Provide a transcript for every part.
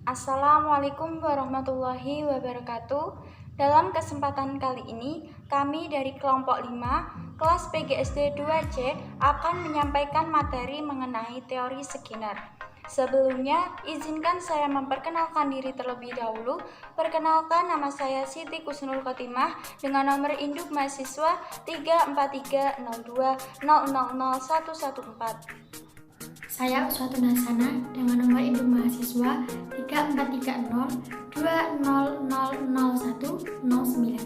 Assalamualaikum warahmatullahi wabarakatuh. Dalam kesempatan kali ini, kami dari kelompok 5, kelas PGSD 2C akan menyampaikan materi mengenai teori Skinner. Sebelumnya, izinkan saya memperkenalkan diri terlebih dahulu. Perkenalkan, nama saya Siti Kusnul Khotimah dengan nomor induk mahasiswa 34302000114. Saya Uswatun Hasanah dengan nomor induk mahasiswa 343020000109.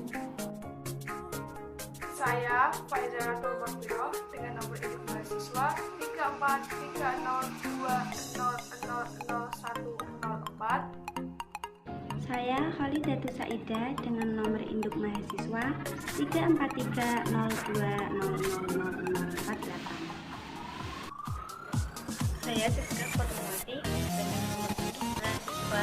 Saya Faizalatul Mahfiroh dengan nomor induk mahasiswa 343020000104. Saya Khalidatus Saidah dengan nomor induk mahasiswa 34302000048. Saya Siska Fatimati dengan nomor induk mahasiswa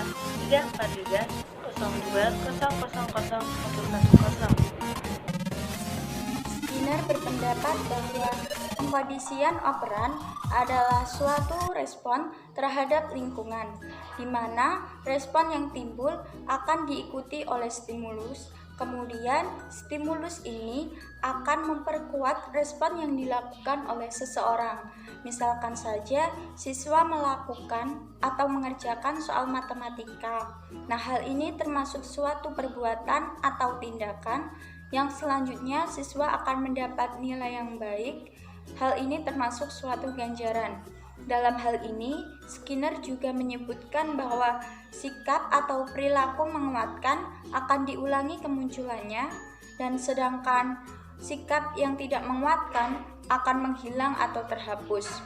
34302000010. Skinner berpendapat bahwa pengkondisian operan adalah suatu respon terhadap lingkungan, di mana respon yang timbul akan diikuti oleh stimulus. Kemudian, stimulus ini akan memperkuat respon yang dilakukan oleh seseorang. Misalkan saja, siswa melakukan atau mengerjakan soal matematika. Nah, hal ini termasuk suatu perbuatan atau tindakan yang selanjutnya siswa akan mendapat nilai yang baik. Hal ini termasuk suatu ganjaran. Dalam hal ini, Skinner juga menyebutkan bahwa sikap atau perilaku menguatkan akan diulangi kemunculannya, dan sedangkan sikap yang tidak menguatkan akan menghilang atau terhapus.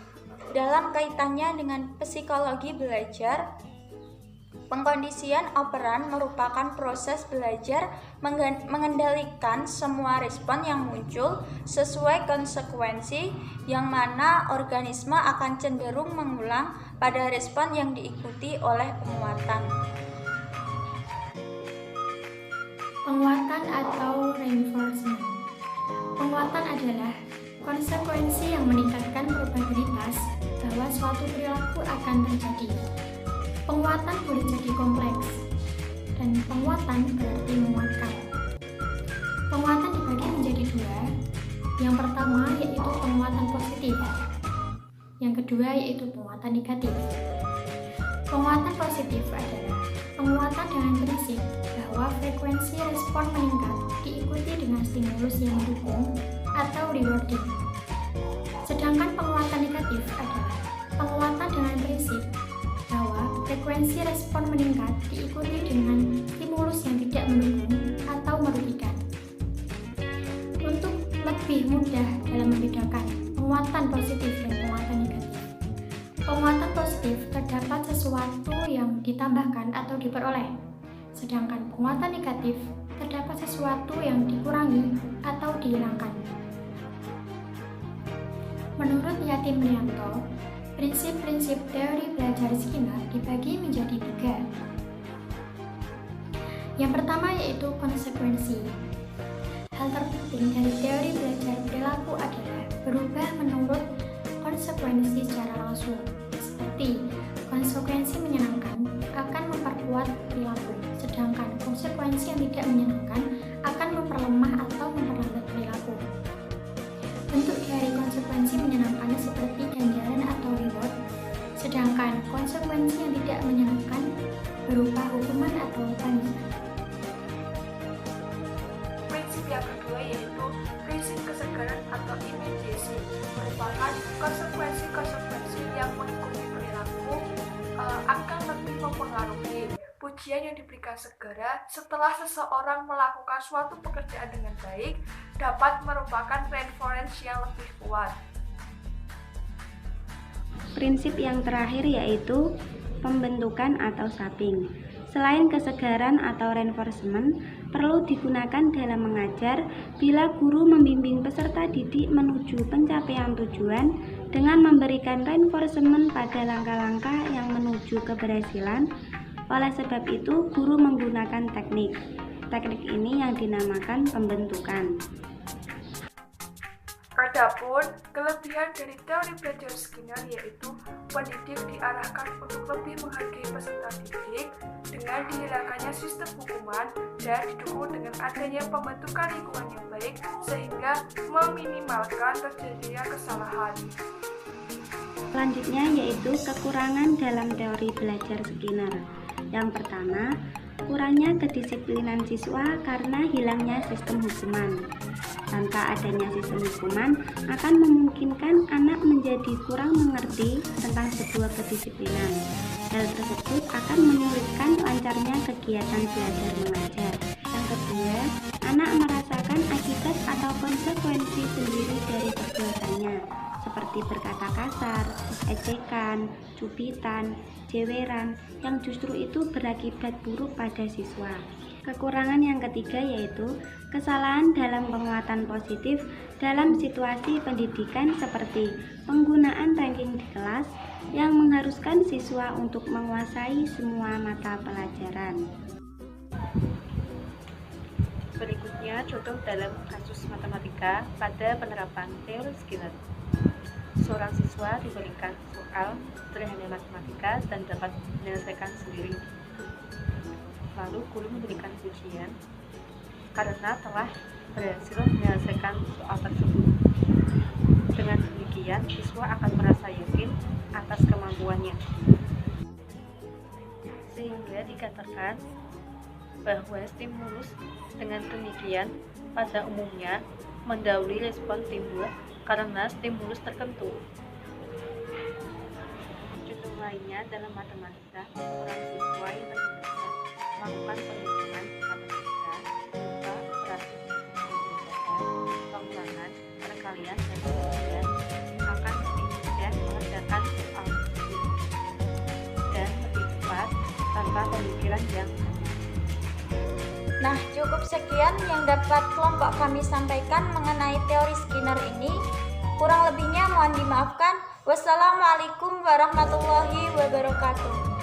Dalam kaitannya dengan psikologi belajar, pengkondisian operan merupakan proses belajar mengendalikan semua respon yang muncul sesuai konsekuensi, yang mana organisme akan cenderung mengulang pada respon yang diikuti oleh penguatan. Penguatan atau reinforcement. Penguatan adalah konsekuensi yang meningkatkan probabilitas bahwa suatu perilaku akan terjadi. Penguatan boleh jadi kompleks, dan penguatan berarti menguatkan. Penguatan dibagi menjadi dua. Yang pertama yaitu penguatan positif. Yang kedua yaitu penguatan negatif. Penguatan positif adalah penguatan dengan prinsip bahwa frekuensi respon meningkat diikuti dengan stimulus yang mendukung atau rewarding. Sedangkan penguatan negatif adalah penguatan dengan prinsip bahwa frekuensi respon meningkat diikuti dengan stimulus yang tidak mendukung atau merugikan. Untuk lebih mudah dalam membedakan penguatan positif dan penguatan negatif, penguatan positif terdapat sesuatu yang ditambahkan atau diperoleh, sedangkan penguatan negatif terdapat sesuatu yang dikurangi atau dihilangkan. Menurut Yatim Lianto, prinsip-prinsip teori belajar Skinner dibagi menjadi tiga. Yang pertama yaitu konsekuensi. Hal terpenting dari teori belajar perilaku adalah berubah menurut konsekuensi secara langsung, seperti konsekuensi menyenangkan akan memperkuat perilaku, sedangkan konsekuensi yang tidak menyenangkan akan memperlemah atau memperlambat perilaku. Bentuk dari konsekuensi menyenangkan seperti ganjaran atau reward, sedangkan konsekuensi yang tidak menyenangkan berupa hukuman atau punishment. Prinsip yang kedua yaitu prinsip kesegaran atau immediacy, merupakan konsekuensi-konsekuensi yang mengikuti perilaku akan lebih mempengaruhi. Pujian yang diberikan segera setelah seseorang melakukan suatu pekerjaan dengan baik dapat merupakan reinforcement yang lebih kuat. Prinsip yang terakhir yaitu pembentukan atau shaping. Selain kesegaran atau reinforcement, perlu digunakan dalam mengajar bila guru membimbing peserta didik menuju pencapaian tujuan dengan memberikan reinforcement pada langkah-langkah yang menuju keberhasilan. Oleh sebab itu, guru menggunakan teknik. Teknik ini yang dinamakan pembentukan. Adapun kelebihan dari teori belajar Skinner yaitu pendidik diarahkan untuk lebih menghargai peserta didik dengan dihilangkannya sistem hukuman dan didukung dengan adanya pembentukan lingkungan yang baik sehingga meminimalkan terjadinya kesalahan. Selanjutnya yaitu kekurangan dalam teori belajar Skinner. Yang pertama, kurangnya kedisiplinan siswa karena hilangnya sistem hukuman. Tanpa adanya sistem hukuman akan memungkinkan anak menjadi kurang mengerti tentang sebuah kedisiplinan. Hal tersebut akan menyulitkan lancarnya kegiatan belajar mengajar. Yang kedua, anak merasakan akibat atau konsekuensi sendiri dari perbuatannya, seperti berkata kasar, ejekan, cubitan, jeweran, yang justru itu berakibat buruk pada siswa. Kekurangan yang ketiga yaitu kesalahan dalam penguatan positif dalam situasi pendidikan seperti penggunaan ranking di kelas yang mengharuskan siswa untuk menguasai semua mata pelajaran. Berikutnya contoh dalam kasus matematika pada penerapan teori Skinner. Seorang siswa diberikan soal sederhana matematika dan dapat menyelesaikan sendiri. Lalu guru memberikan pujian karena telah berhasil menyelesaikan soal tersebut. Dengan demikian, siswa akan merasa yakin atas kemampuannya. Sehingga dikatakan bahwa stimulus dengan demikian pada umumnya mendahului respon timbul karena stimulus tertentu. Contoh lainnya dalam matematika, seorang siswa yang terbiasa melakukan perhitungan matematika berupa operasi pengulangan, perkalian, dan pembagian akan lebih mudah mengerjakan soal tersebut dan lebih cepat tanpa pemikiran yang Nah, cukup sekian yang dapat kelompok kami sampaikan mengenai teori Skinner ini. Kurang lebihnya mohon dimaafkan. Wassalamualaikum warahmatullahi wabarakatuh.